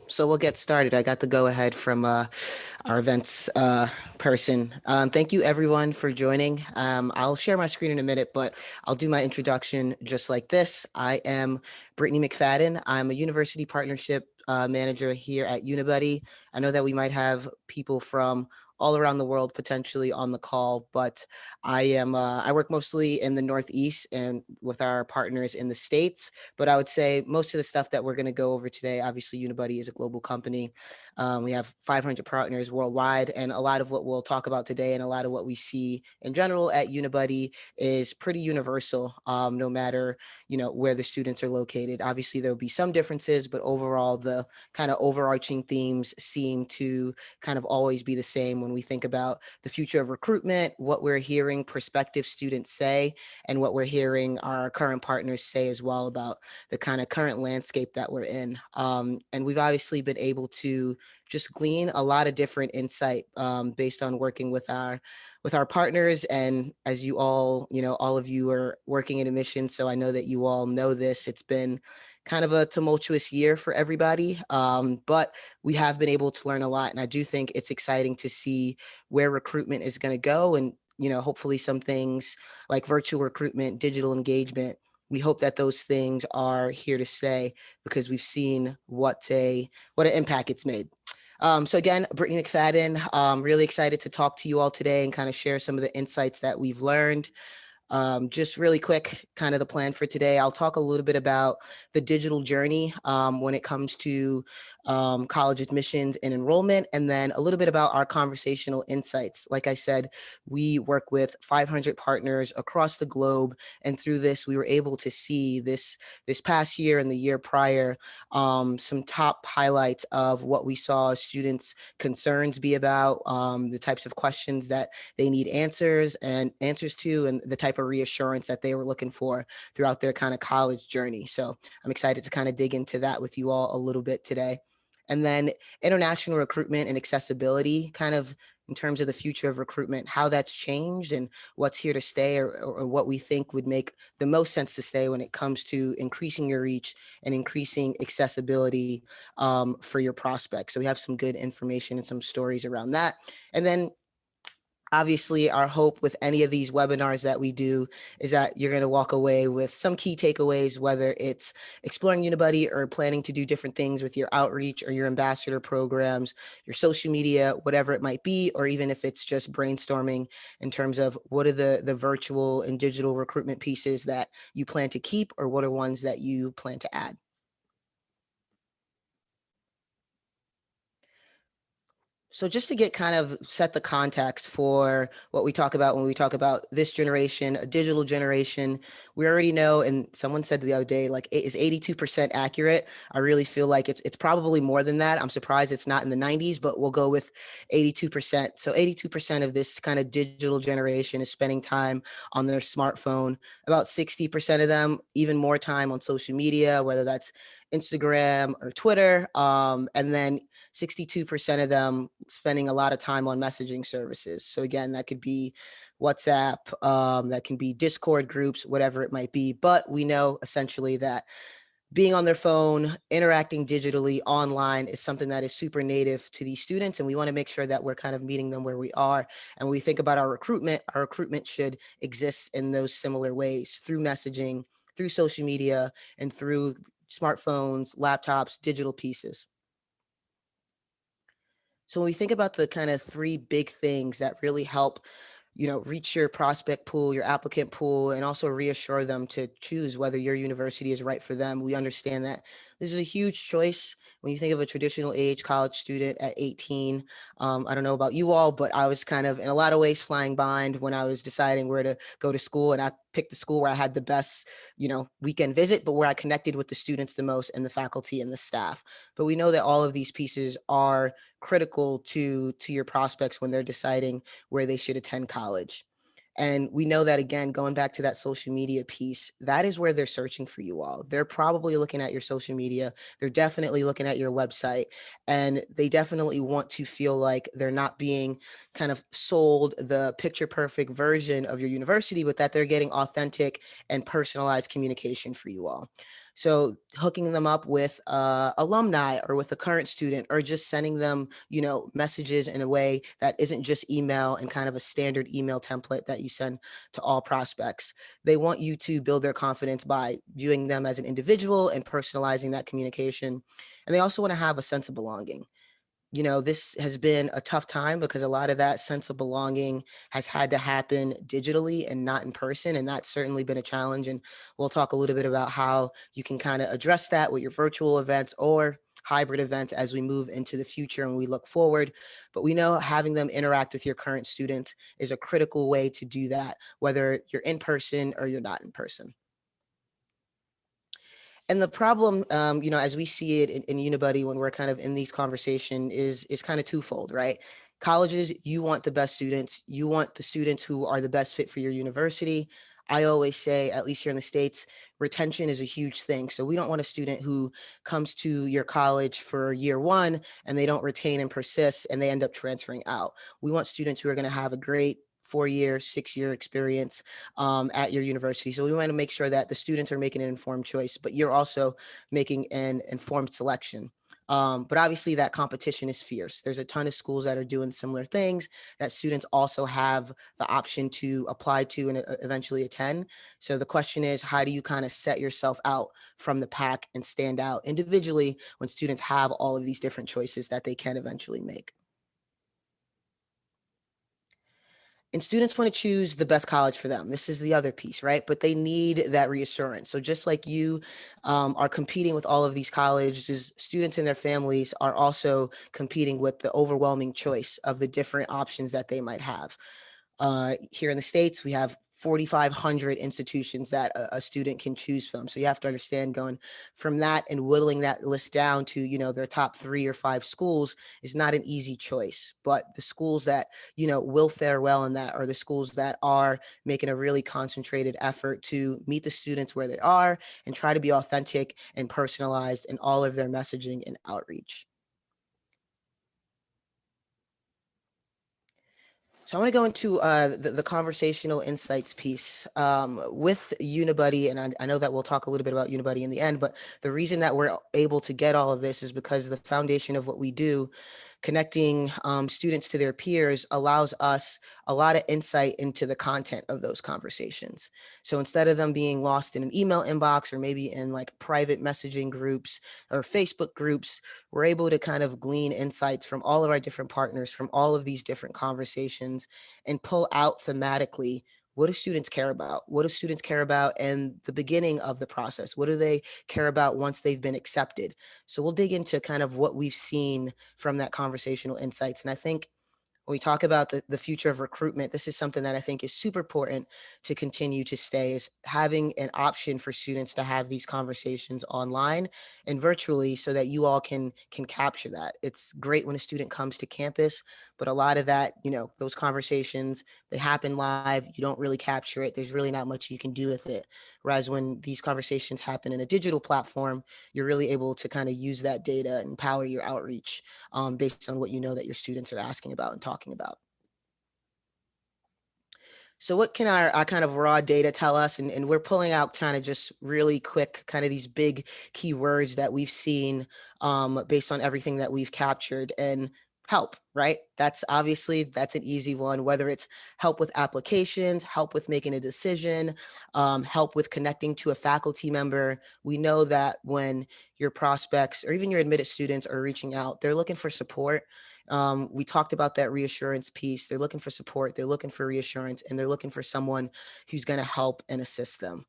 So we'll get started. I got the go ahead from our events person. Thank you everyone for joining. I'll share my screen in a minute, but I'll do my introduction just like this. I am Brittany McFadden. I'm a university partnership manager here at Unibuddy. I know that we might have people from all around the world potentially on the call, but I work mostly in the Northeast and with our partners in the States. But I would say most of the stuff that we're going to go over today, obviously Unibuddy is a global company. We have 500 partners worldwide, and a lot of what we'll talk about today and a lot of what we see in general at Unibuddy is pretty universal, no matter, where the students are located. Obviously, there'll be some differences, but overall, the kind of overarching themes seem to kind of always be the same when we think about the future of recruitment, what we're hearing prospective students say, and what we're hearing our current partners say as well about the kind of current landscape that we're in. And we've obviously been able to just glean a lot of different insight based on working with our partners. And as you all, all of you are working in admissions, so I know that you all know this. It's been kind of a tumultuous year for everybody, but we have been able to learn a lot. And I do think it's exciting to see where recruitment is going to go. And, hopefully some things like virtual recruitment, digital engagement, we hope that those things are here to stay because we've seen what an impact it's made. So again, Brittany McFadden, really excited to talk to you all today and kind of share some of the insights that we've learned. Just really quick, kind of the plan for today. I'll talk a little bit about the digital journey when it comes to college admissions and enrollment, and then a little bit about our conversational insights. Like I said, we work with 500 partners across the globe, and through this, we were able to see this past year and the year prior some top highlights of what we saw students' concerns be about, the types of questions that they need answers to, and the type of reassurance that they were looking for throughout their kind of college journey. So I'm excited to kind of dig into that with you all a little bit today. And then international recruitment and accessibility, kind of in terms of the future of recruitment, how that's changed and what's here to stay, or what we think would make the most sense to stay when it comes to increasing your reach and increasing accessibility for your prospects. So we have some good information and some stories around that. And then obviously, our hope with any of these webinars that we do is that you're going to walk away with some key takeaways, whether it's exploring Unibuddy or planning to do different things with your outreach or your ambassador programs, your social media, whatever it might be, or even if it's just brainstorming in terms of what are the virtual and digital recruitment pieces that you plan to keep, or what are ones that you plan to add. So just to get kind of set the context for what we talk about when we talk about this generation, a digital generation, we already know, and someone said the other day, like, is 82% accurate? I really feel like it's probably more than that. I'm surprised it's not in the 90s, but we'll go with 82%. So 82% of this kind of digital generation is spending time on their smartphone. About 60% of them, even more time on social media, whether that's Instagram or Twitter. And then 62% of them spending a lot of time on messaging services. So again, that could be WhatsApp, that can be Discord groups, whatever it might be. But we know essentially that being on their phone, interacting digitally online is something that is super native to these students. And we want to make sure that we're kind of meeting them where we are. And when we think about our recruitment should exist in those similar ways through messaging, through social media, and through smartphones, laptops, digital pieces. So when we think about the kind of three big things that really help, reach your prospect pool, your applicant pool, and also reassure them to choose whether your university is right for them, we understand that this is a huge choice. When you think of a traditional age college student at 18, I don't know about you all, but I was kind of in a lot of ways flying blind when I was deciding where to go to school. And I picked the school where I had the best, weekend visit, but where I connected with the students the most and the faculty and the staff. But we know that all of these pieces are critical to your prospects when they're deciding where they should attend college. And we know that, again, going back to that social media piece, that is where they're searching for you all. They're probably looking at your social media. They're definitely looking at your website, and they definitely want to feel like they're not being kind of sold the picture perfect version of your university, but that they're getting authentic and personalized communication for you all. So hooking them up with alumni or with a current student, or just sending them, messages in a way that isn't just email and kind of a standard email template that you send to all prospects. They want you to build their confidence by viewing them as an individual and personalizing that communication. And they also want to have a sense of belonging. This has been a tough time because a lot of that sense of belonging has had to happen digitally and not in person. And that's certainly been a challenge. And we'll talk a little bit about how you can kind of address that with your virtual events or hybrid events as we move into the future and we look forward. But we know having them interact with your current students is a critical way to do that, whether you're in person or you're not in person. And the problem, as we see it in Unibuddy when we're kind of in these conversation is kind of twofold, right? Colleges, you want the best students. You want the students who are the best fit for your university. I always say, at least here in the States, retention is a huge thing. So we don't want a student who comes to your college for year one and they don't retain and persist and they end up transferring out. We want students who are going to have a great 4-year, 6-year experience at your university. So we want to make sure that the students are making an informed choice, but you're also making an informed selection. But obviously that competition is fierce. There's a ton of schools that are doing similar things that students also have the option to apply to and eventually attend. So the question is, how do you kind of set yourself out from the pack and stand out individually when students have all of these different choices that they can eventually make? And students want to choose the best college for them. This is the other piece, right? But they need that reassurance. So just like you are competing with all of these colleges, students and their families are also competing with the overwhelming choice of the different options that they might have. Here in the States, we have 4,500 institutions that a student can choose from. So you have to understand, going from that and whittling that list down to, their top 3 or 5 schools is not an easy choice. But the schools that, will fare well in that are the schools that are making a really concentrated effort to meet the students where they are and try to be authentic and personalized in all of their messaging and outreach. So I want to go into the conversational insights piece with Unibuddy, and I know that we'll talk a little bit about Unibuddy in the end, but the reason that we're able to get all of this is because the foundation of what we do, connecting students to their peers, allows us a lot of insight into the content of those conversations. So instead of them being lost in an email inbox or maybe in like private messaging groups or Facebook groups, we're able to kind of glean insights from all of our different partners, from all of these different conversations, and pull out thematically, what do students care about? What do students care about in the beginning of the process? What do they care about once they've been accepted? So we'll dig into kind of what we've seen from that conversational insights. And I think when we talk about the future of recruitment, this is something that I think is super important to continue to stay, is having an option for students to have these conversations online and virtually so that you all can capture that. It's great when a student comes to campus, but a lot of that, those conversations, they happen live. You don't really capture it. There's really not much you can do with it. Whereas when these conversations happen in a digital platform, you're really able to kind of use that data and power your outreach based on what you know that your students are asking about and talking about. So what can our kind of raw data tell us? And we're pulling out kind of just really quick, kind of these big keywords that we've seen based on everything that we've captured. And help, right? That's an easy one, whether it's help with applications, help with making a decision, help with connecting to a faculty member. We know that when your prospects or even your admitted students are reaching out, they're looking for support. We talked about that reassurance piece. They're looking for support, they're looking for reassurance, and they're looking for someone who's going to help and assist them.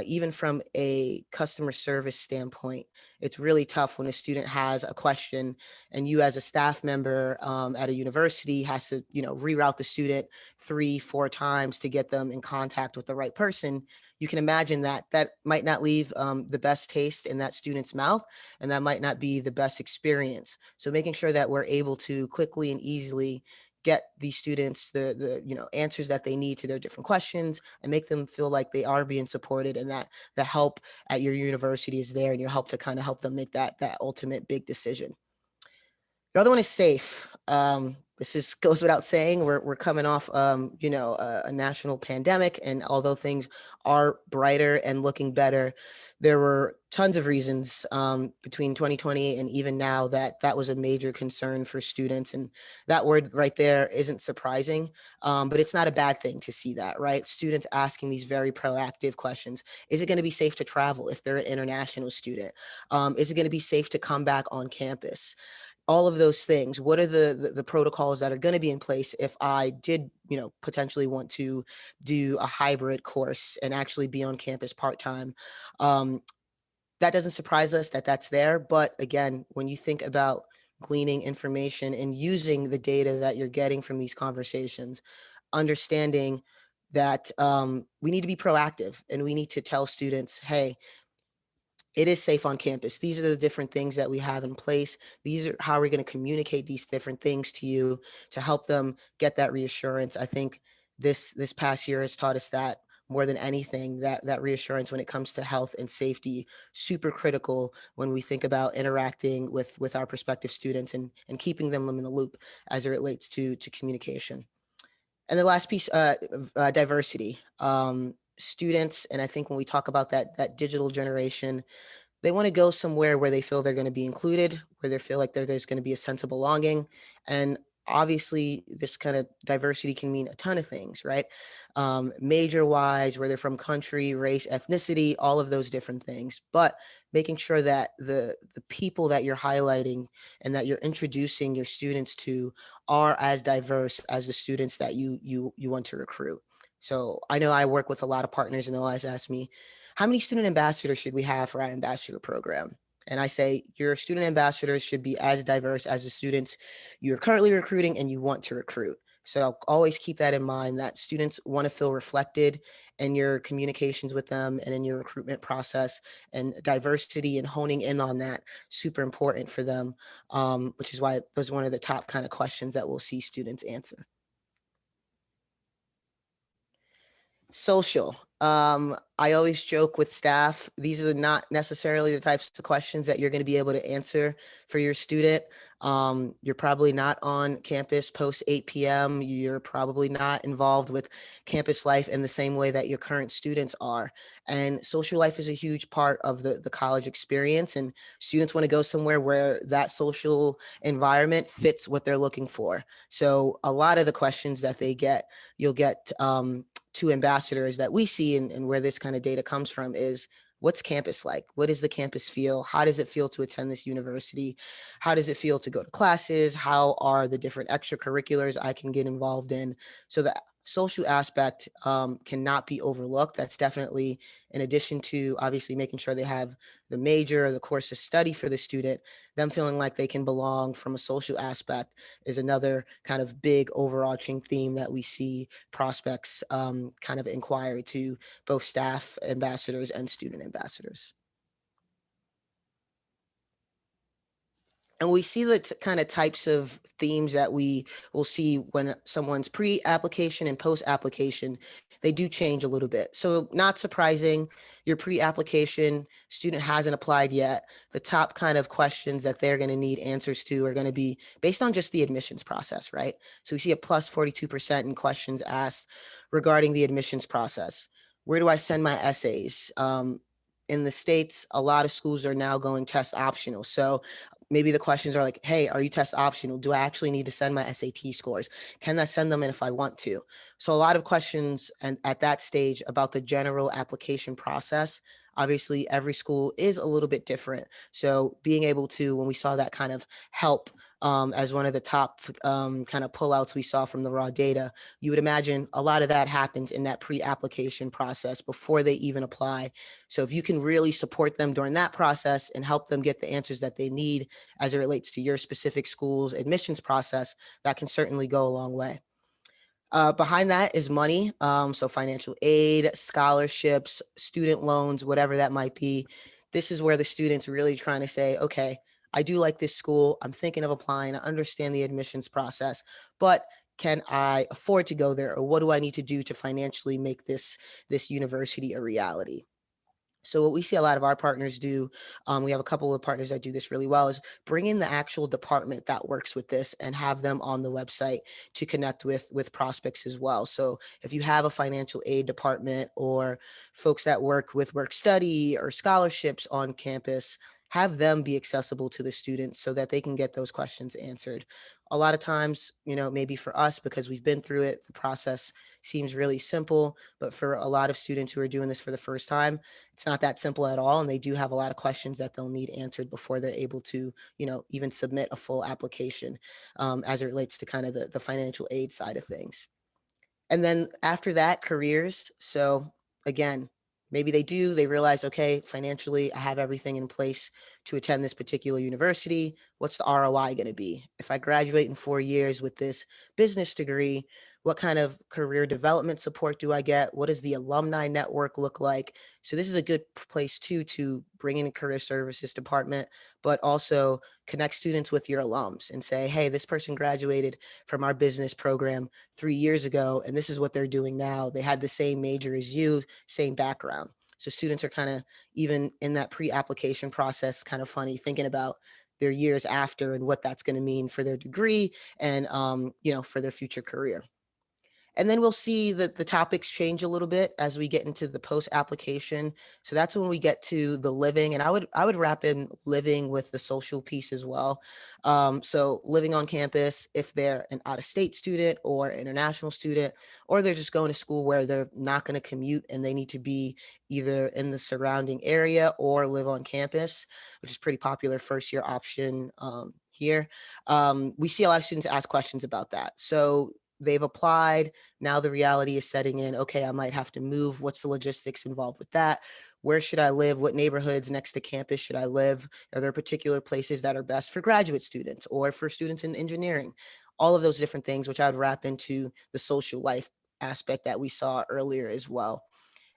Even from a customer service standpoint, it's really tough when a student has a question and you as a staff member at a university has to, reroute the student 3, 4 times to get them in contact with the right person. You can imagine that that might not leave the best taste in that student's mouth, and that might not be the best experience. So making sure that we're able to quickly and easily get these students the answers that they need to their different questions and make them feel like they are being supported and that the help at your university is there and your help to kind of help them make that ultimate big decision. The other one is safe. this goes without saying. We're coming off, a national pandemic, and although things are brighter and looking better, there were tons of reasons between 2020 and even now that was a major concern for students. And that word right there isn't surprising, but it's not a bad thing to see that, right? Students asking these very proactive questions. Is it going to be safe to travel if they're an international student? Is it going to be safe to come back on campus? All of those things. What are the protocols that are going to be in place if I did, potentially want to do a hybrid course and actually be on campus part-time? That doesn't surprise us that that's there. But again, when you think about gleaning information and using the data that you're getting from these conversations, understanding that we need to be proactive and we need to tell students, hey, it is safe on campus. These are the different things that we have in place. These are how we're going to communicate these different things to you to help them get that reassurance. I think this past year has taught us that more than anything, that reassurance when it comes to health and safety, super critical when we think about interacting with our prospective students and keeping them in the loop as it relates to communication. And the last piece, diversity. Students, and I think when we talk about that digital generation, they want to go somewhere where they feel they're going to be included, where they feel like there's going to be a sense of belonging. And obviously, this kind of diversity can mean a ton of things, right? Major wise, where they're from, country, race, ethnicity, all of those different things. But making sure that the people that you're highlighting and that you're introducing your students to are as diverse as the students that you want to recruit. So I know I work with a lot of partners, and they'll always ask me, how many student ambassadors should we have for our ambassador program? And I say your student ambassadors should be as diverse as the students you're currently recruiting and you want to recruit. So I'll always keep that in mind, that students want to feel reflected in your communications with them and in your recruitment process, and diversity and honing in on that, super important for them, which is why those are one of the top kind of questions that we'll see students answer. Social. I always joke with staff, these are not necessarily the types of questions that you're going to be able to answer for your student. You're probably not on campus post 8 p.m. You're probably not involved with campus life in the same way that your current students are. And social life is a huge part of the college experience. And students want to go somewhere where that social environment fits what they're looking for. So a lot of the questions that you'll get to ambassadors that we see, and where this kind of data comes from, is what's campus like? What does the campus feel? How does it feel to attend this university? How does it feel to go to classes? How are the different extracurriculars I can get involved in? So the social aspect cannot be overlooked. That's definitely, in addition to obviously making sure they have the major or the course of study for the student, them feeling like they can belong from a social aspect is another kind of big overarching theme that we see prospects kind of inquire to both staff ambassadors and student ambassadors. And we see the kind of types of themes that we will see when someone's pre-application and post-application, they do change a little bit. So not surprising, your pre-application student hasn't applied yet. The top kind of questions that they're going to need answers to are going to be based on just the admissions process, right? So we see a plus 42% in questions asked regarding the admissions process. Where do I send my essays? In the States, a lot of schools are now going test optional. So maybe the questions are like, hey, are you test optional? Do I actually need to send my SAT scores? Can I send them in if I want to? So a lot of questions and at that stage about the general application process. Obviously, every school is a little bit different. So being able to, when we saw that kind of help as one of the top kind of pullouts we saw from the raw data, you would imagine a lot of that happens in that pre-application process before they even apply. So if you can really support them during that process and help them get the answers that they need as it relates to your specific school's admissions process, that can certainly go a long way. Behind that is money. So financial aid, scholarships, student loans, whatever that might be. This is where the student's really trying to say, okay, I do like this school. I'm thinking of applying. I understand the admissions process, but can I afford to go there? Or what do I need to do to financially make this university a reality? So what we see a lot of our partners do, we have a couple of partners that do this really well, is bring in the actual department that works with this and have them on the website to connect with prospects as well. So if you have a financial aid department or folks that work with work study or scholarships on campus, have them be accessible to the students so that they can get those questions answered. A lot of times, maybe for us, because we've been through it, the process seems really simple, but for a lot of students who are doing this for the first time, it's not that simple at all. And they do have a lot of questions that they'll need answered before they're able to, even submit a full application, as it relates to kind of the financial aid side of things. And then after that, careers. So again, maybe they realize, okay, financially, I have everything in place to attend this particular university. What's the ROI going to be? If I graduate in 4 years with this business degree, what kind of career development support do I get? What does the alumni network look like? So this is a good place too to bring in a career services department, but also connect students with your alums and say, hey, this person graduated from our business program 3 years ago, and this is what they're doing now. They had the same major as you, same background. So students are kind of, even in that pre-application process, kind of funny thinking about their years after and what that's going to mean for their degree and, for their future career. And then we'll see that the topics change a little bit as we get into the post application. So that's when we get to the living, and I would wrap in living with the social piece as well. So living on campus, if they're an out of state student or international student, or they're just going to school where they're not going to commute and they need to be either in the surrounding area or live on campus, which is pretty popular first year option here. We see a lot of students ask questions about that. So they've applied. Now the reality is setting in. Okay, I might have to move. What's the logistics involved with that? Where should I live? What neighborhoods next to campus should I live? Are there particular places that are best for graduate students or for students in engineering? All of those different things, which I would wrap into the social life aspect that we saw earlier as well.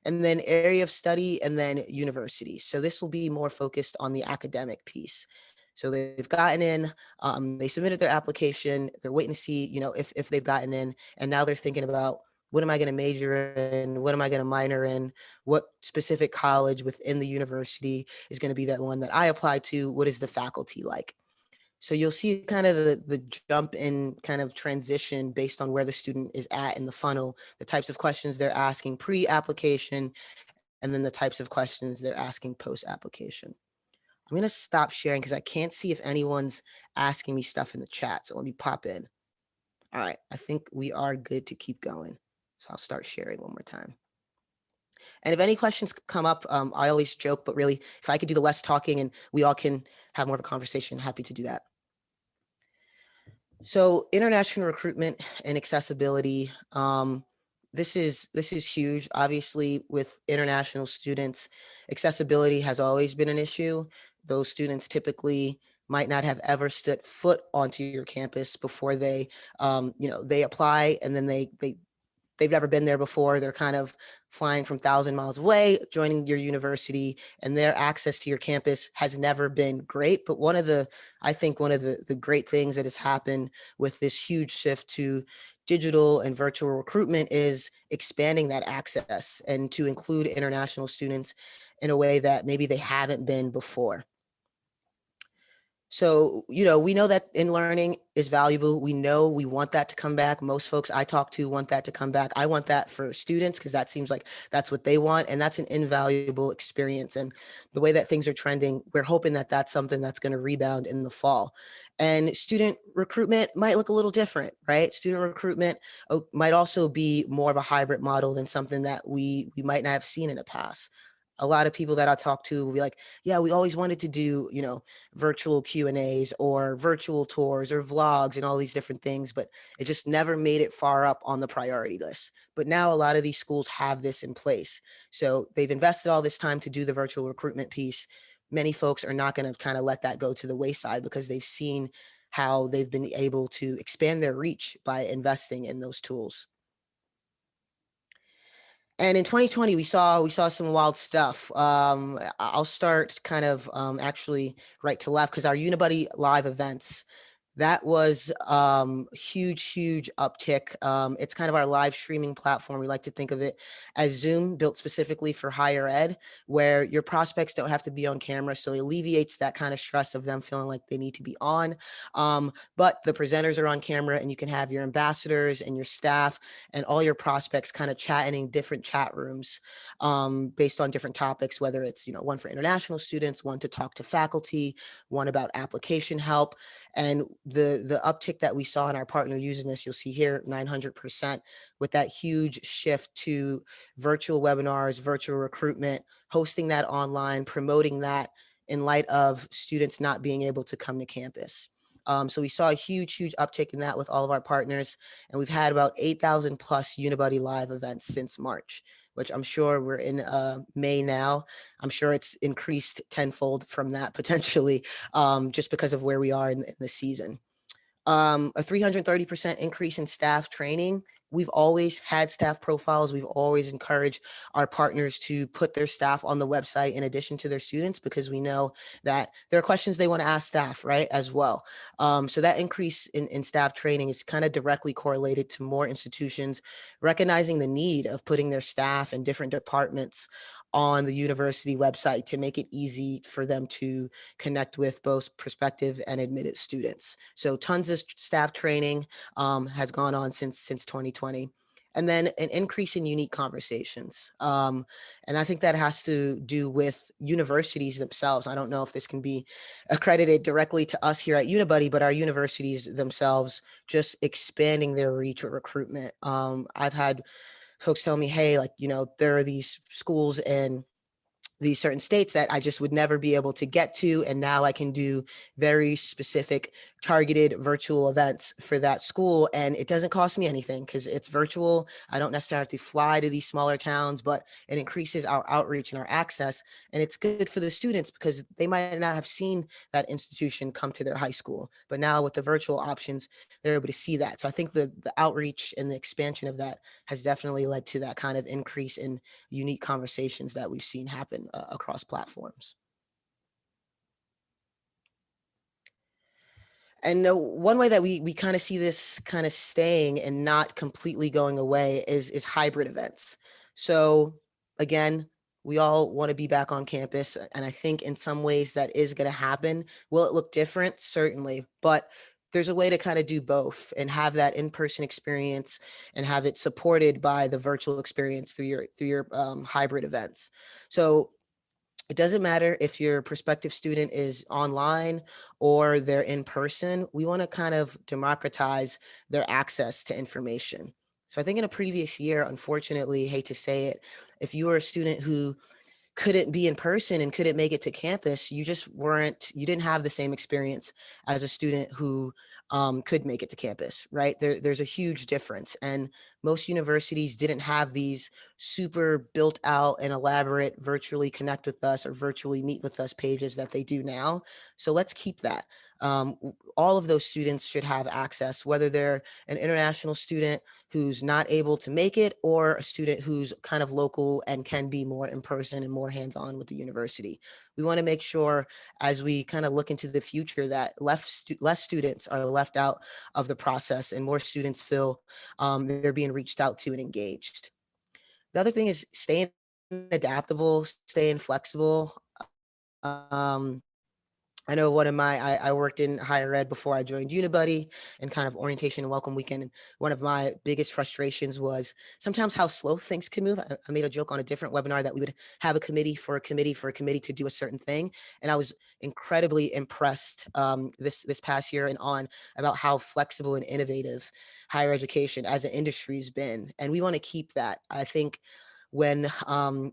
And then area of study, and then university. So this will be more focused on the academic piece. So they've gotten in, they submitted their application, they're waiting to see, if they've gotten in, and now they're thinking about, what am I going to major in? What am I going to minor in? What specific college within the university is going to be that one that I apply to? What is the faculty like? So you'll see kind of the jump in kind of transition based on where the student is at in the funnel, the types of questions they're asking pre-application, and then the types of questions they're asking post-application. I'm going to stop sharing because I can't see if anyone's asking me stuff in the chat. So let me pop in. All right. I think we are good to keep going. So I'll start sharing one more time. And if any questions come up, I always joke, but really, if I could do the less talking and we all can have more of a conversation, happy to do that. So international recruitment and accessibility. This is huge. Obviously, with international students, accessibility has always been an issue. Those students typically might not have ever stepped foot onto your campus before they apply, and then they've never been there before. They're kind of flying from 1,000 miles away, joining your university, and their access to your campus has never been great. But I think one of the great things that has happened with this huge shift to digital and virtual recruitment is expanding that access and to include international students in a way that maybe they haven't been before. So, we know that in learning is valuable. We know we want that to come back. Most folks I talk to want that to come back. I want that for students because that seems like that's what they want. And that's an invaluable experience. And the way that things are trending, we're hoping that that's something that's going to rebound in the fall. And student recruitment might look a little different, right? Student recruitment might also be more of a hybrid model than something that we might not have seen in the past. A lot of people that I talk to will be like, yeah, we always wanted to do, virtual Q&As or virtual tours or vlogs and all these different things, but it just never made it far up on the priority list. But now a lot of these schools have this in place. So they've invested all this time to do the virtual recruitment piece. Many folks are not going to kind of let that go to the wayside because they've seen how they've been able to expand their reach by investing in those tools. And in 2020, we saw some wild stuff. I'll start kind of actually right to left because our Unibuddy live events, That was huge uptick. It's kind of our live streaming platform. We like to think of it as Zoom, built specifically for higher ed, where your prospects don't have to be on camera. So it alleviates that kind of stress of them feeling like they need to be on. But the presenters are on camera, and you can have your ambassadors and your staff and all your prospects kind of chatting in different chat rooms based on different topics, whether it's, one for international students, one to talk to faculty, one about application help. And the uptick that we saw in our partner using this, you'll see here 900%, with that huge shift to virtual webinars, virtual recruitment, hosting that online, promoting that in light of students not being able to come to campus. So we saw a huge uptick in that with all of our partners, and we've had about 8,000 plus Unibuddy live events since March, which I'm sure we're in May now. I'm sure it's increased tenfold from that potentially, just because of where we are in the season. A 330% increase in staff training. We've always had staff profiles. We've always encouraged our partners to put their staff on the website in addition to their students, because we know that there are questions they want to ask staff, right, as well. So that increase in staff training is kind of directly correlated to more institutions recognizing the need of putting their staff in different departments on the university website to make it easy for them to connect with both prospective and admitted students. So tons of staff training has gone on since 2020. And then an increase in unique conversations. And I think that has to do with universities themselves. I don't know if this can be accredited directly to us here at Unibuddy, but our universities themselves just expanding their reach with recruitment. I've had folks tell me, hey, there are these schools in these certain states that I just would never be able to get to. And now I can do very specific targeted virtual events for that school. And it doesn't cost me anything because it's virtual. I don't necessarily have to fly to these smaller towns, but it increases our outreach and our access. And it's good for the students because they might not have seen that institution come to their high school. But now with the virtual options, they're able to see that. So I think the outreach and the expansion of that has definitely led to that kind of increase in unique conversations that we've seen happen across platforms. And one way that we kind of see this kind of staying and not completely going away is hybrid events. So again, we all want to be back on campus, and I think in some ways that is going to happen. Will it look different? Certainly, but there's a way to kind of do both and have that in-person experience and have it supported by the virtual experience through your hybrid events. So it doesn't matter if your prospective student is online or they're in person. We want to kind of democratize their access to information. So I think in a previous year, unfortunately, hate to say it, if you were a student who couldn't be in person and couldn't make it to campus, you didn't have the same experience as a student who could make it to campus, right? There's a huge difference. And most universities didn't have these super built out and elaborate virtually connect with us or virtually meet with us pages that they do now. So let's keep that. All of those students should have access, whether they're an international student who's not able to make it or a student who's kind of local and can be more in person and more hands-on with the university. We want to make sure as we kind of look into the future that less students are left out of the process and more students feel they're being reached out to and engaged. The other thing is staying adaptable, staying flexible. Um, I know I worked in higher ed before I joined Unibuddy and kind of orientation and welcome weekend. And one of my biggest frustrations was sometimes how slow things can move. I made a joke on a different webinar that we would have a committee for a committee to do a certain thing. And I was incredibly impressed this past year and on about how flexible and innovative higher education as an industry has been. And we want to keep that. I think when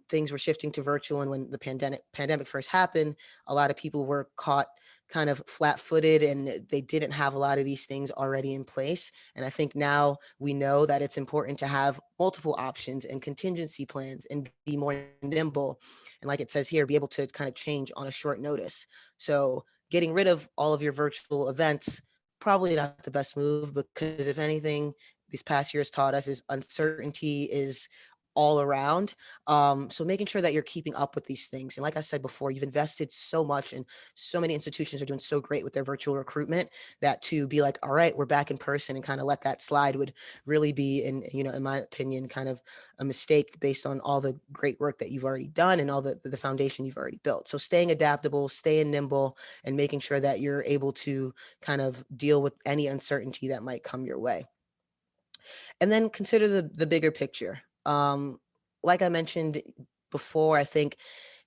things were shifting to virtual and when the pandemic first happened, a lot of people were caught kind of flat-footed and they didn't have a lot of these things already in place. And I think now we know that it's important to have multiple options and contingency plans and be more nimble. And like it says here, be able to kind of change on a short notice. So getting rid of all of your virtual events, probably not the best move, because if anything, these past years taught us is uncertainty is all around. So making sure that you're keeping up with these things. And like I said before, you've invested so much, and so many institutions are doing so great with their virtual recruitment, that to be like, all right, we're back in person, and kind of let that slide would really be, in my opinion, kind of a mistake based on all the great work that you've already done and all the foundation you've already built. So staying adaptable, staying nimble, and making sure that you're able to kind of deal with any uncertainty that might come your way. And then consider the bigger picture. Like I mentioned before, I think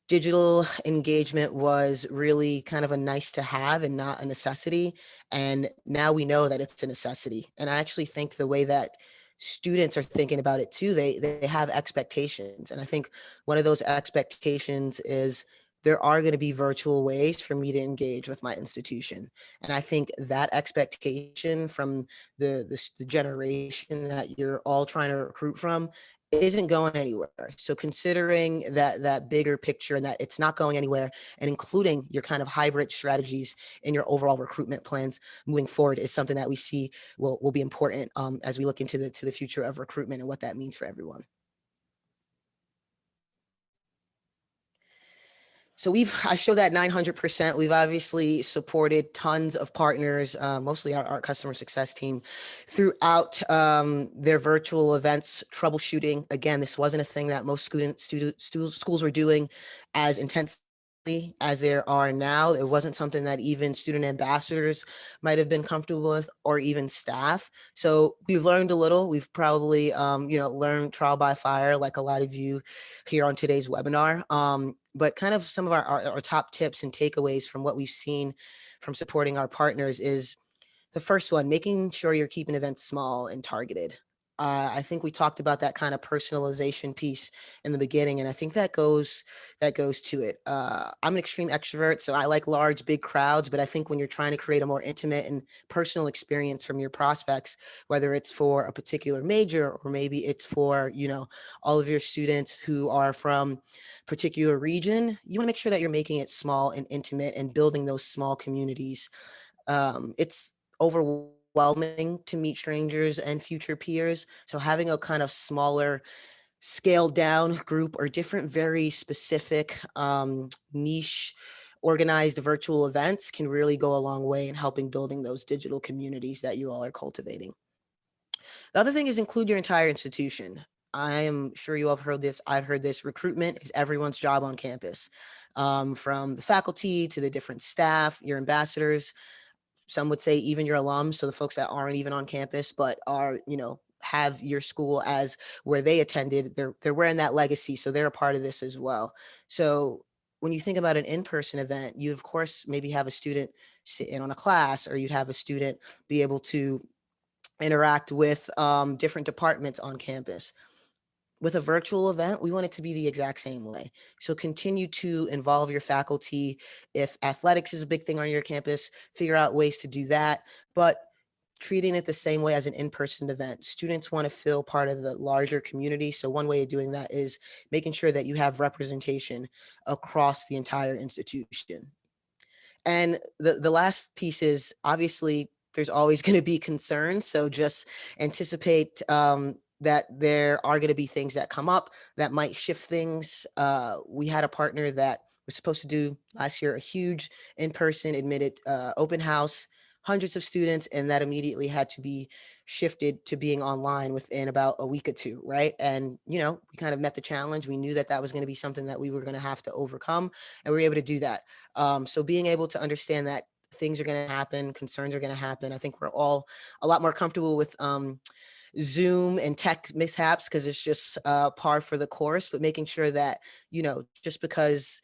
digital engagement was really kind of a nice to have and not a necessity. And now we know that it's a necessity. And I actually think the way that students are thinking about it too, they have expectations. And I think one of those expectations is there are going to be virtual ways for me to engage with my institution. And I think that expectation from the generation that you're all trying to recruit from isn't going anywhere. So considering that bigger picture, and that it's not going anywhere, and including your kind of hybrid strategies in your overall recruitment plans moving forward, is something that we see will be important as we look into the future of recruitment and what that means for everyone. So I show that 900%. We've obviously supported tons of partners, mostly our customer success team, throughout their virtual events troubleshooting. Again, this wasn't a thing that most schools were doing as intensely as there are now. It wasn't something that even student ambassadors might have been comfortable with, or even staff. So we've learned a little. We've probably learned trial by fire, like a lot of you here on today's webinar. But kind of some of our top tips and takeaways from what we've seen from supporting our partners is the first one, making sure you're keeping events small and targeted. I think we talked about that kind of personalization piece in the beginning, and I think that goes to it. I'm an extreme extrovert, so I like large, big crowds. But I think when you're trying to create a more intimate and personal experience from your prospects, whether it's for a particular major, or maybe it's for all of your students who are from particular region, you want to make sure that you're making it small and intimate and building those small communities. It's overwhelming to meet strangers and future peers. So having a kind of smaller, scaled down group, or different, very specific, niche, organized virtual events can really go a long way in helping building those digital communities that you all are cultivating. The other thing is include your entire institution. I am sure you all have heard this. I've heard this. Recruitment is everyone's job on campus, from the faculty to the different staff, your ambassadors. Some would say even your alums, so the folks that aren't even on campus but are, have your school as where they attended. They're wearing that legacy, so they're a part of this as well. So when you think about an in-person event, you of course maybe have a student sit in on a class, or you'd have a student be able to interact with different departments on campus. With a virtual event, we want it to be the exact same way. So continue to involve your faculty. If athletics is a big thing on your campus, figure out ways to do that, but treating it the same way as an in-person event. Students want to feel part of the larger community. So one way of doing that is making sure that you have representation across the entire institution. And the last piece is, obviously there's always going to be concerns. So just anticipate that there are going to be things that come up that might shift things. We had a partner that was supposed to do last year a huge in-person admitted open house, hundreds of students, and that immediately had to be shifted to being online within about a week or two, right? And we kind of met the challenge. We knew that that was going to be something that we were going to have to overcome, and we were able to do that. So being able to understand that things are going to happen, concerns are going to happen. I think we're all a lot more comfortable with Zoom and tech mishaps, because it's just par for the course. But making sure that just because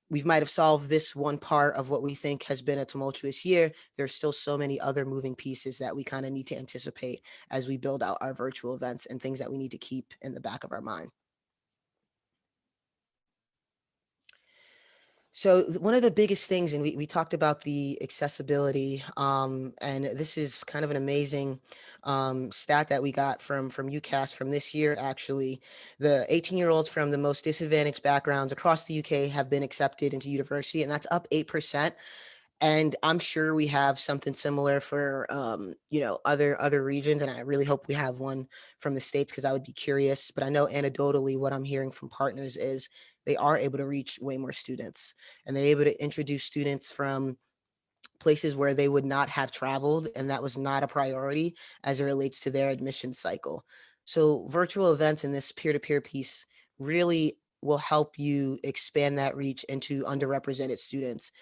we might have solved this one part of what we think has been a tumultuous year, there's still so many other moving pieces that we kind of need to anticipate as we build out our virtual events, and things that we need to keep in the back of our mind. So one of the biggest things, and we talked about the accessibility, and this is kind of an amazing stat that we got from UCAS from this year. Actually, the 18-year-olds from the most disadvantaged backgrounds across the UK have been accepted into university, and that's up 8%. And I'm sure we have something similar for, other regions. And I really hope we have one from the States, because I would be curious. But I know anecdotally what I'm hearing from partners is they are able to reach way more students, and they're able to introduce students from places where they would not have traveled, and that was not a priority as it relates to their admission cycle. So virtual events and this peer-to-peer piece really will help you expand that reach into underrepresented students.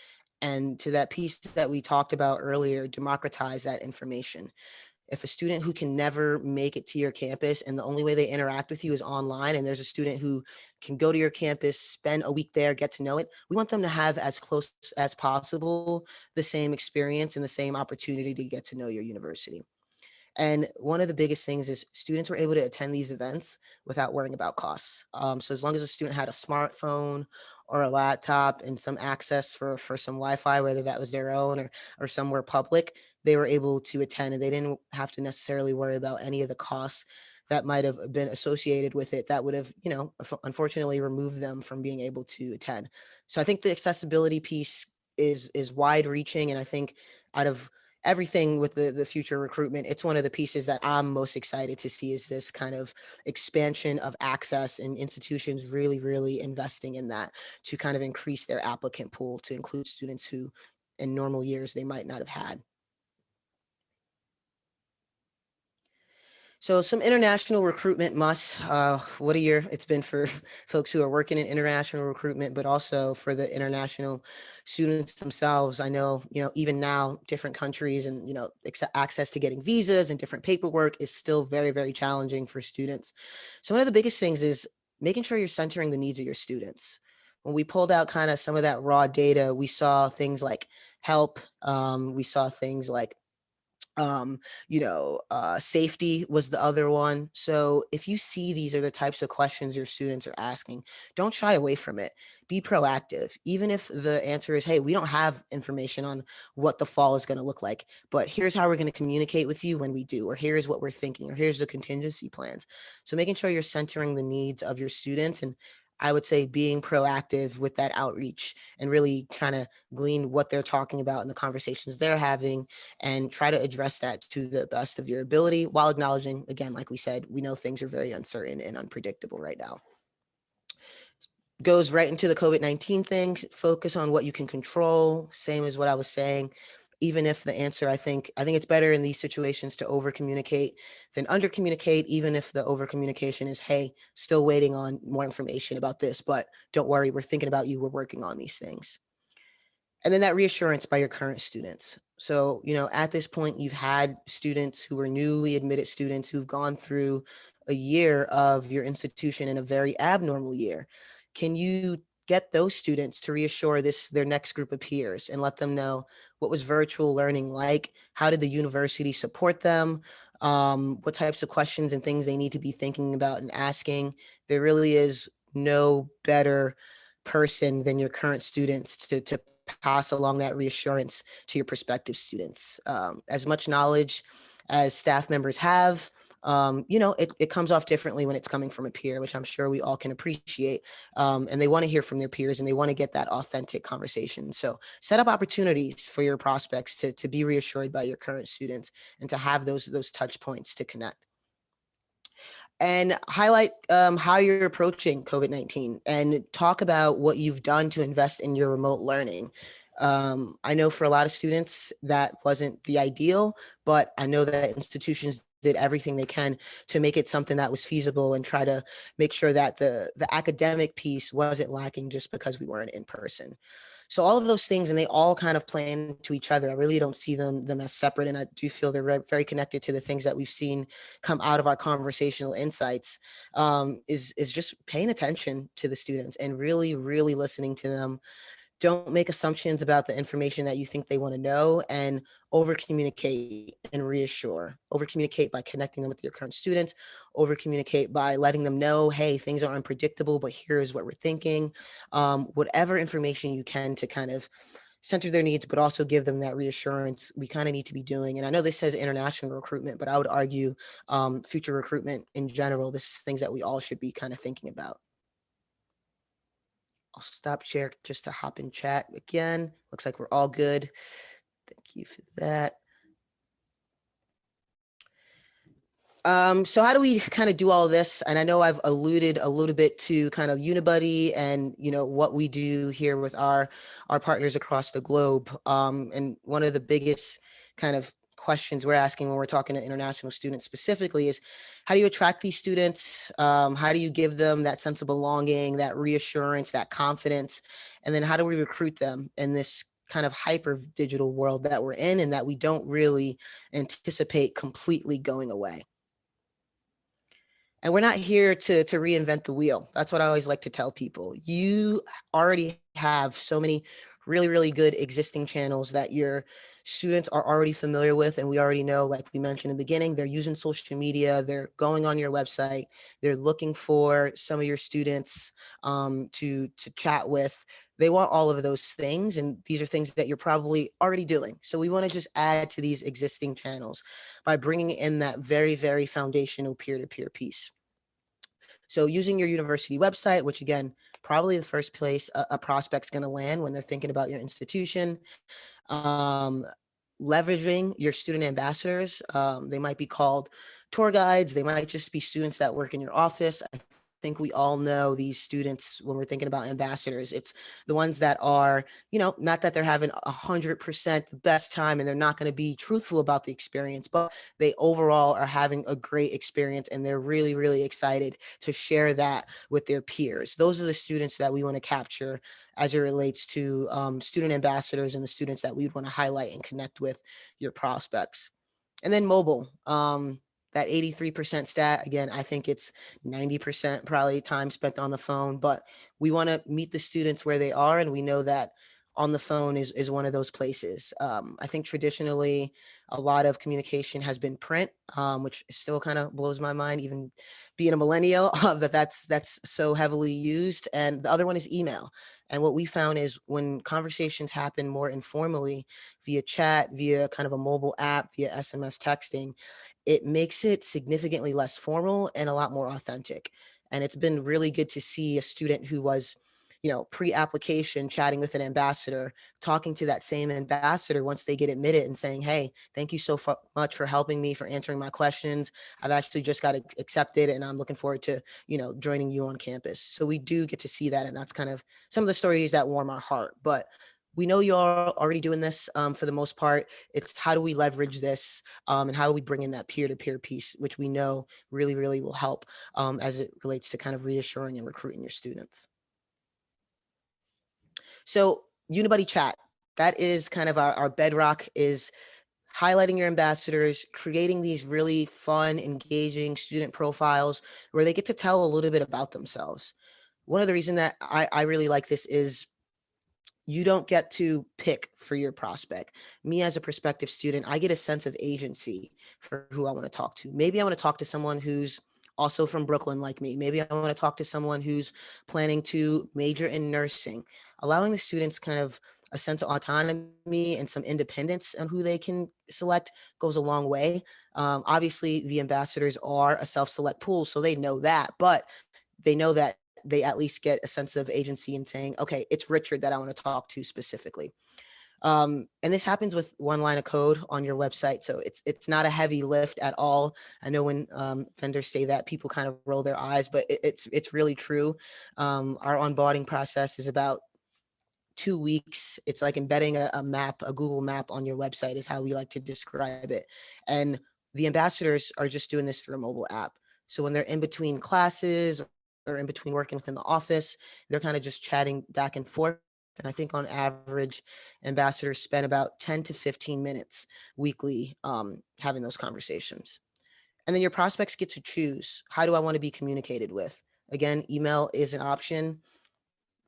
And to that piece that we talked about earlier, democratize that information. If a student who can never make it to your campus and the only way they interact with you is online, and there's a student who can go to your campus, spend a week there, get to know it, we want them to have as close as possible the same experience and the same opportunity to get to know your university. And one of the biggest things is students were able to attend these events without worrying about costs. So as long as a student had a smartphone or a laptop and some access for some Wi-Fi, whether that was their own or somewhere public, they were able to attend, and they didn't have to necessarily worry about any of the costs that might have been associated with it that would have, unfortunately removed them from being able to attend. So I think the accessibility piece is wide reaching, and I think out of everything with the future recruitment, it's one of the pieces that I'm most excited to see, is this kind of expansion of access and institutions really, really investing in that to kind of increase their applicant pool to include students who in normal years they might not have had. So some international recruitment musts. What a year it's been for folks who are working in international recruitment, but also for the international students themselves. I know, even now, different countries and, access to getting visas and different paperwork is still very, very challenging for students. So one of the biggest things is making sure you're centering the needs of your students. When we pulled out kind of some of that raw data, we saw things like help. We saw things like safety was the other one. So if you see these are the types of questions your students are asking, don't shy away from it. Be proactive. Even if the answer is, hey, we don't have information on what the fall is going to look like, but here's how we're going to communicate with you when we do, or here's what we're thinking, or here's the contingency plans. So making sure you're centering the needs of your students, and I would say being proactive with that outreach and really trying to glean what they're talking about in the conversations they're having, and try to address that to the best of your ability, while acknowledging, again, like we said, we know things are very uncertain and unpredictable right now. Goes right into the COVID-19 things. Focus on what you can control. Same as what I was saying. Even if the answer, I think it's better in these situations to over communicate than under communicate, even if the over communication is, hey, still waiting on more information about this, but don't worry, we're thinking about you, we're working on these things. And then that reassurance by your current students. So, at this point, you've had students who are newly admitted students who've gone through a year of your institution in a very abnormal year. Can you get those students to reassure their next group of peers and let them know what was virtual learning like? How did the university support them? What types of questions and things they need to be thinking about and asking? There really is no better person than your current students to pass along that reassurance to your prospective students. As much knowledge as staff members have, it comes off differently when it's coming from a peer, which I'm sure we all can appreciate. And they want to hear from their peers, and they want to get that authentic conversation. So set up opportunities for your prospects to be reassured by your current students and to have those touch points to connect, and highlight how you're approaching COVID-19 and talk about what you've done to invest in your remote learning. I know for a lot of students that wasn't the ideal, but I know that institutions did everything they can to make it something that was feasible and try to make sure that the academic piece wasn't lacking just because we weren't in person. So all of those things, and they all kind of play into each other. I really don't see them as separate, and I do feel they're very connected to the things that we've seen come out of our conversational insights. Is just paying attention to the students and really, really listening to them. Don't make assumptions about the information that you think they want to know, and over communicate and reassure. Over communicate by connecting them with your current students. Over communicate by letting them know, hey, things are unpredictable, but here is what we're thinking. Whatever information you can to kind of center their needs, but also give them that reassurance we kind of need to be doing. And I know this says international recruitment, but I would argue future recruitment in general, this is things that we all should be kind of thinking about. I'll stop share just to hop in chat again. Looks like we're all good. Thank you for that. So how do we kind of do all this? And I know I've alluded a little bit to kind of Unibuddy and, what we do here with our partners across the globe. And one of the biggest kind of questions we're asking when we're talking to international students specifically is, how do you attract these students? How do you give them that sense of belonging, that reassurance, that confidence? And then how do we recruit them in this kind of hyper digital world that we're in and that we don't really anticipate completely going away? And we're not here to reinvent the wheel. That's what I always like to tell people. You already have so many really, really good existing channels that your students are already familiar with. And we already know, like we mentioned in the beginning, they're using social media, they're going on your website, they're looking for some of your students to chat with. They want all of those things. And these are things that you're probably already doing. So we want to just add to these existing channels by bringing in that very, very foundational peer-to-peer piece. So using your university website, which again, probably the first place a prospect's going to land when they're thinking about your institution. Um, Leveraging your student ambassadors. They might be called tour guides. They might just be students that work in your office. I think we all know these students when we're thinking about ambassadors. It's the ones that are, not that they're having 100% the best time and they're not going to be truthful about the experience, but they overall are having a great experience and they're really, really excited to share that with their peers. Those are the students that we want to capture as it relates to student ambassadors and the students that we would want to highlight and connect with your prospects. And then mobile, that 83% stat, again, I think it's 90% probably time spent on the phone, but we want to meet the students where they are. And we know that on the phone is one of those places. I think traditionally a lot of communication has been print, which still kind of blows my mind, even being a millennial, that that's so heavily used. And the other one is email. And what we found is when conversations happen more informally via chat, via kind of a mobile app, via SMS texting, it makes it significantly less formal and a lot more authentic. And it's been really good to see a student who was, pre-application chatting with an ambassador, talking to that same ambassador once they get admitted and saying, hey, thank you so much for helping me, for answering my questions. I've actually just got accepted and I'm looking forward to, joining you on campus. So we do get to see that. And that's kind of some of the stories that warm our heart. But we know you're already doing this for the most part. It's how do we leverage this and how do we bring in that peer-to-peer piece, which we know really, really will help as it relates to kind of reassuring and recruiting your students. So Unibuddy chat, that is kind of our bedrock, is highlighting your ambassadors, creating these really fun, engaging student profiles where they get to tell a little bit about themselves. One of the reasons that I really like this is you don't get to pick for your prospect. Me as a prospective student, I get a sense of agency for who I want to talk to. Maybe I want to talk to someone who's also from Brooklyn like me. Maybe I want to talk to someone who's planning to major in nursing. Allowing the students kind of a sense of autonomy and some independence on who they can select goes a long way. Obviously, the ambassadors are a self-select pool, so they know that, but they know that they at least get a sense of agency in saying, okay, it's Richard that I want to talk to specifically. And this happens with one line of code on your website. So it's not a heavy lift at all. I know when vendors say that, people kind of roll their eyes, but it's really true. Our onboarding process is about 2 weeks. It's like embedding a map, a Google map on your website is how we like to describe it. And the ambassadors are just doing this through a mobile app. So when they're in between classes or in between working within the office, they're kind of just chatting back and forth. And I think on average, ambassadors spend about 10 to 15 minutes weekly having those conversations. And then your prospects get to choose, how do I want to be communicated with? Again, email is an option,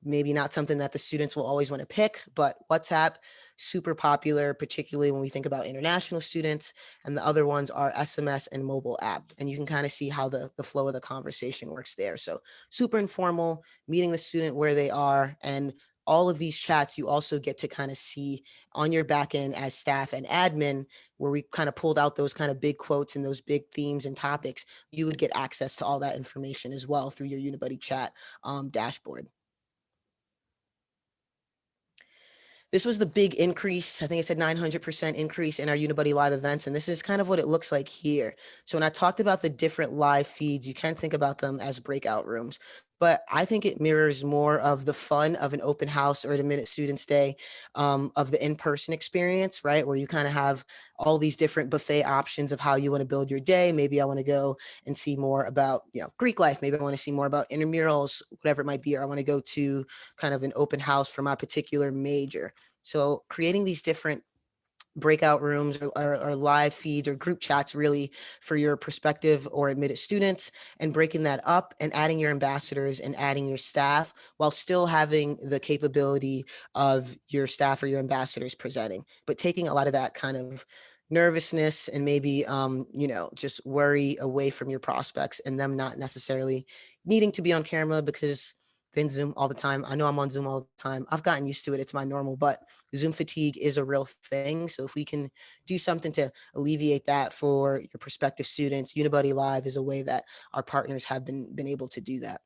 maybe not something that the students will always want to pick, but WhatsApp, super popular, particularly when we think about international students. And the other ones are SMS and mobile app. And you can kind of see how the flow of the conversation works there. So super informal, meeting the student where they are. And all of these chats, you also get to kind of see on your back end as staff and admin, where we kind of pulled out those kind of big quotes and those big themes and topics. You would get access to all that information as well through your Unibuddy chat dashboard. This was the big increase. I think it said 900% increase in our Unibuddy live events. And this is kind of what it looks like here. So when I talked about the different live feeds, you can think about them as breakout rooms. But I think it mirrors more of the fun of an open house or an admitted students day, of the in-person experience, right? Where you kind of have all these different buffet options of how you want to build your day. Maybe I want to go and see more about, Greek life. Maybe I want to see more about intramurals, whatever it might be, or I want to go to kind of an open house for my particular major. So creating these different breakout rooms or live feeds or group chats really for your prospective or admitted students, and breaking that up and adding your ambassadors and adding your staff while still having the capability of your staff or your ambassadors presenting, but taking a lot of that kind of nervousness and maybe just worry away from your prospects and them not necessarily needing to be on camera because they're in Zoom all the time. I know I'm on Zoom all the time. I've gotten used to it. It's my normal, but Zoom fatigue is a real thing. So if we can do something to alleviate that for your prospective students, Unibuddy Live is a way that our partners have been able to do that.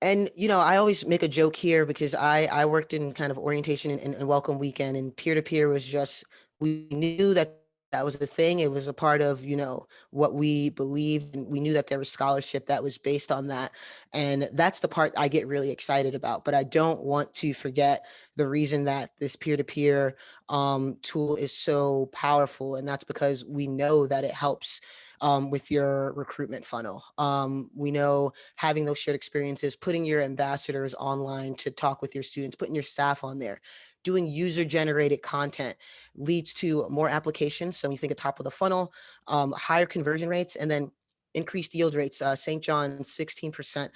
And I always make a joke here because I worked in kind of orientation and welcome weekend, and peer to peer was just, we knew that that was the thing. It was a part of what we believed, and we knew that there was scholarship that was based on that, and that's the part I get really excited about. But I don't want to forget the reason that this peer to peer tool is so powerful, and that's because we know that it helps with your recruitment funnel. We know having those shared experiences, putting your ambassadors online to talk with your students, putting your staff on there, doing user generated content leads to more applications. So when you think at top of the funnel, higher conversion rates, and then increased yield rates. St. John's 16%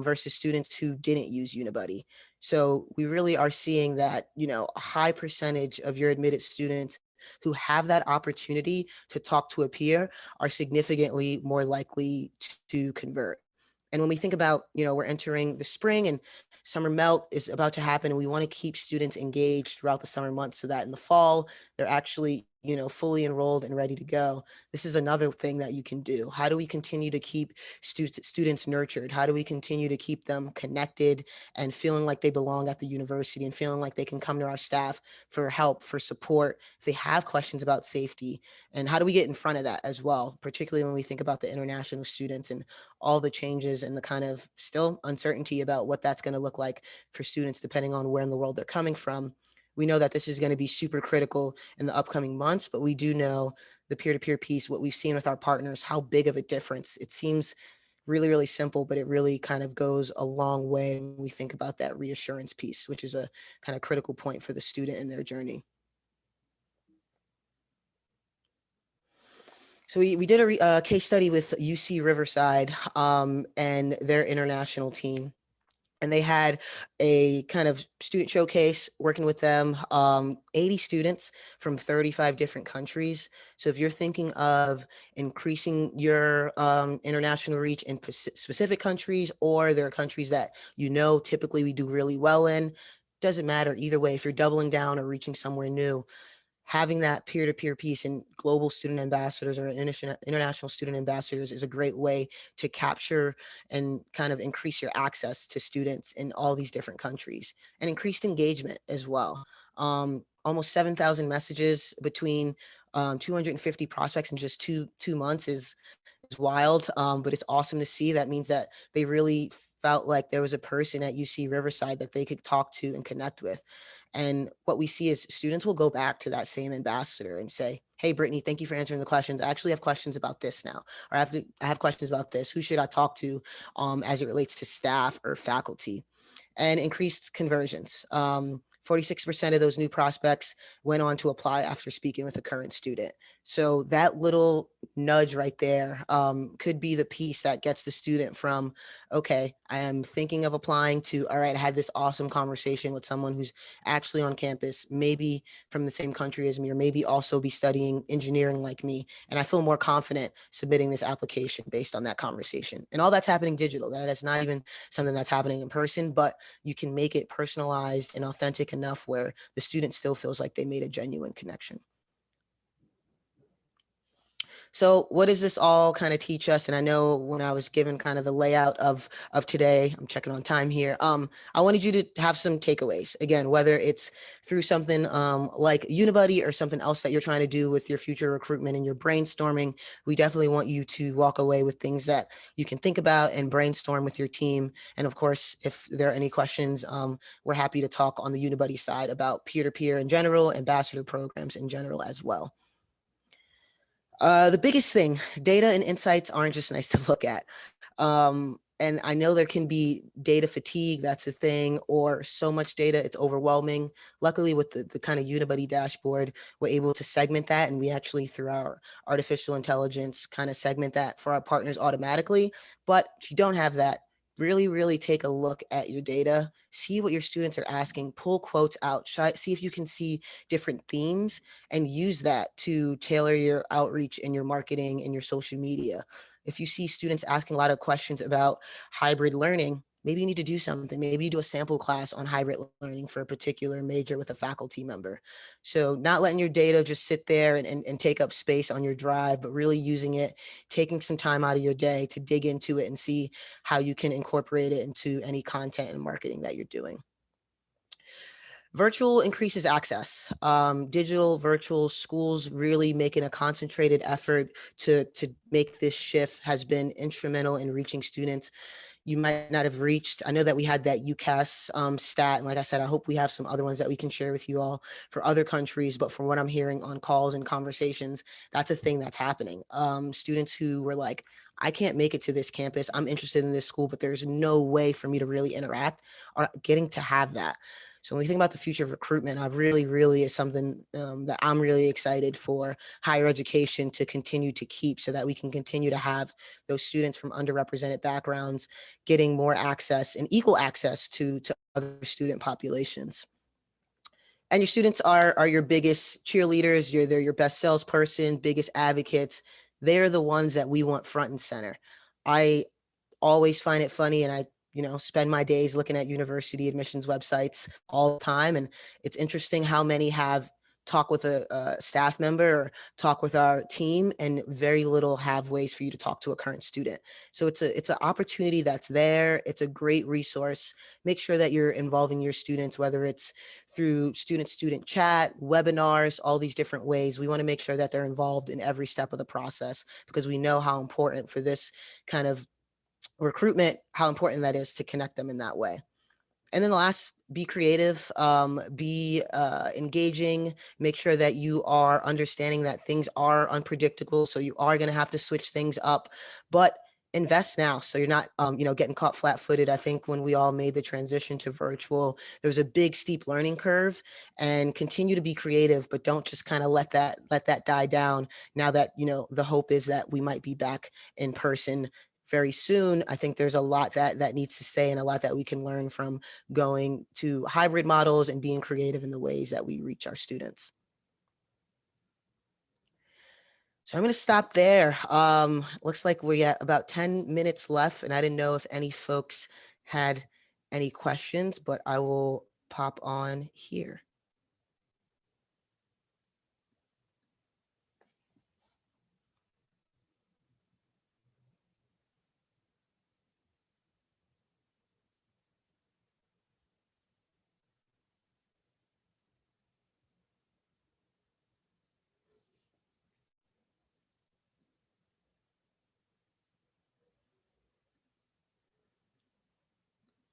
versus students who didn't use Unibuddy. So we really are seeing that, a high percentage of your admitted students who have that opportunity to talk to a peer are significantly more likely to convert. And when we think about, we're entering the spring and summer melt is about to happen, and we want to keep students engaged throughout the summer months so that in the fall, they're actually, fully enrolled and ready to go. This is another thing that you can do. How do we continue to keep students nurtured? How do we continue to keep them connected and feeling like they belong at the university and feeling like they can come to our staff for help, for support, if they have questions about safety? And how do we get in front of that as well, particularly when we think about the international students and all the changes and the kind of still uncertainty about what that's going to look like for students, depending on where in the world they're coming from. We know that this is going to be super critical in the upcoming months, but we do know the peer-to-peer piece, what we've seen with our partners, how big of a difference. It seems really, really simple, but it really kind of goes a long way when we think about that reassurance piece, which is a kind of critical point for the student in their journey. So we did a case study with UC Riverside and their international team. And they had a kind of student showcase working with them, 80 students from 35 different countries. So if you're thinking of increasing your international reach in specific countries, or there are countries that typically we do really well in, doesn't matter either way. If you're doubling down or reaching somewhere new, having that peer-to-peer piece and global student ambassadors or international student ambassadors is a great way to capture and kind of increase your access to students in all these different countries, and increased engagement as well. Almost 7,000 messages between 250 prospects in just two months is wild, but it's awesome to see. That means that they really felt like there was a person at UC Riverside that they could talk to and connect with. And what we see is students will go back to that same ambassador and say, "Hey, Brittany, thank you for answering the questions. I actually have questions about this now, or I have questions about this. Who should I talk to as it relates to staff or faculty?" And increased conversions. 46% of those new prospects went on to apply after speaking with a current student. So that little nudge right there could be the piece that gets the student from, okay, I am thinking of applying, to, all right, I had this awesome conversation with someone who's actually on campus, maybe from the same country as me, or maybe also be studying engineering like me. And I feel more confident submitting this application based on that conversation. And all that's happening digital. That is not even something that's happening in person, but you can make it personalized and authentic enough where the student still feels like they made a genuine connection. So what does this all kind of teach us? And I know when I was given kind of the layout of today, I'm checking on time here. I wanted you to have some takeaways. Again, whether it's through something like Unibuddy or something else that you're trying to do with your future recruitment and your brainstorming, we definitely want you to walk away with things that you can think about and brainstorm with your team. And of course, if there are any questions, we're happy to talk on the Unibuddy side about peer-to-peer in general, ambassador programs in general as well. The biggest thing, data and insights aren't just nice to look at. And I know there can be data fatigue, that's a thing, or so much data, it's overwhelming. Luckily, with the kind of Unibuddy dashboard, we're able to segment that. And we actually, through our artificial intelligence, kind of segment that for our partners automatically. But if you don't have that, really take a look at your data, see what your students are asking, pull quotes out, see if you can see different themes, and use that to tailor your outreach and your marketing and your social media. If you see students asking a lot of questions about hybrid learning, maybe you need to do something. Maybe you do a sample class on hybrid learning for a particular major with a faculty member. So not letting your data just sit there and take up space on your drive, but really using it, taking some time out of your day to dig into it and see how you can incorporate it into any content and marketing that you're doing. Virtual increases access. Digital virtual schools really making a concentrated effort to make this shift has been instrumental in reaching students you might not have reached. I know that we had that UCAS stat. And like I said, I hope we have some other ones that we can share with you all for other countries. But from what I'm hearing on calls and conversations, that's a thing that's happening. Students who were like, I can't make it to this campus. I'm interested in this school, but there's no way for me to really interact, are getting to have that. So when we think about the future of recruitment, I really is something that I'm really excited for higher education to continue to keep, so that we can continue to have those students from underrepresented backgrounds getting more access and equal access to other student populations. And your students are your biggest cheerleaders. They're your best salesperson, biggest advocates. They're the ones that we want front and center. I always find it funny, and I spend my days looking at university admissions websites all the time, and it's interesting how many have talk with a staff member or talk with our team, and very little have ways for you to talk to a current student. So it's an opportunity that's there. It's a great resource. Make sure that you're involving your students, whether it's through student chat, webinars, all these different ways. We want to make sure that they're involved in every step of the process, because we know how important for this kind of recruitment, how important that is to connect them in that way. And then the last, be creative, be engaging, make sure that you are understanding that things are unpredictable. So you are going to have to switch things up, but invest now. So you're not, getting caught flat footed. I think when we all made the transition to virtual, there was a big steep learning curve, and continue to be creative, but don't just kind of let that die down. Now that, the hope is that we might be back in person very soon. I think there's a lot that needs to stay, and a lot that we can learn from going to hybrid models and being creative in the ways that we reach our students. So I'm going to stop there. Looks like we got about 10 minutes left, and I didn't know if any folks had any questions, but I will pop on here.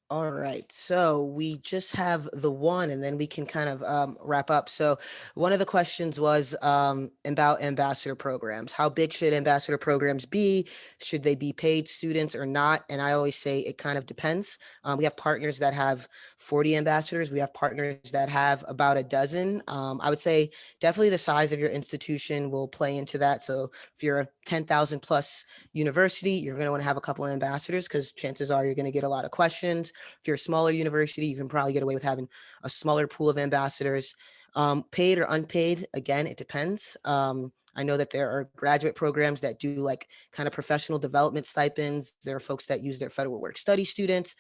All right, so we just have the one, and then we can kind of wrap up. So one of the questions was about ambassador programs. How big should ambassador programs be? Should they be paid students or not? And I always say it kind of depends. We have partners that have 40 ambassadors. We have partners that have about a dozen. I would say definitely the size of your institution will play into that. So if you're a 10,000 plus university, you're going to want to have a couple of ambassadors, because chances are you're going to get a lot of questions. If you're a smaller university, you can probably get away with having a smaller pool of ambassadors. Paid or unpaid, again, it depends. I know that there are graduate programs that do like kind of professional development stipends. There are folks that use their federal work study students,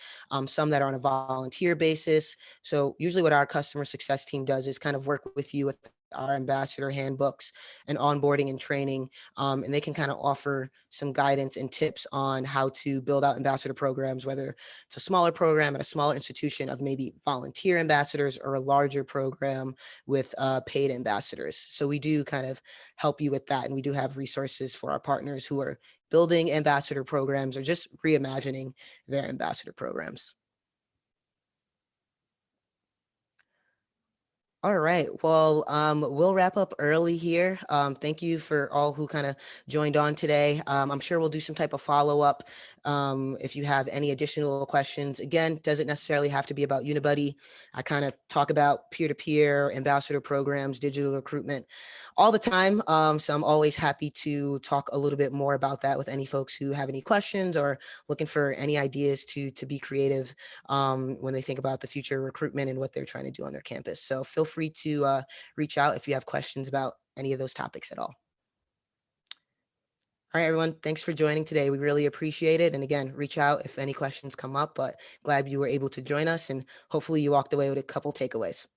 some that are on a volunteer basis. So usually what our customer success team does is kind of work with you with our ambassador handbooks and onboarding and training. And they can kind of offer some guidance and tips on how to build out ambassador programs, whether it's a smaller program at a smaller institution of maybe volunteer ambassadors or a larger program with paid ambassadors. So we do kind of help you with that. And we do have resources for our partners who are building ambassador programs or just reimagining their ambassador programs. All right. Well, we'll wrap up early here. Thank you for all who kind of joined on today. I'm sure we'll do some type of follow-up if you have any additional questions. Again, doesn't necessarily have to be about Unibuddy. I kind of talk about peer-to-peer, ambassador programs, digital recruitment all the time. So I'm always happy to talk a little bit more about that with any folks who have any questions or looking for any ideas to be creative when they think about the future recruitment and what they're trying to do on their campus. So feel free to reach out if you have questions about any of those topics at all. All right, everyone. Thanks for joining today. We really appreciate it. And again, reach out if any questions come up, but glad you were able to join us and hopefully you walked away with a couple takeaways.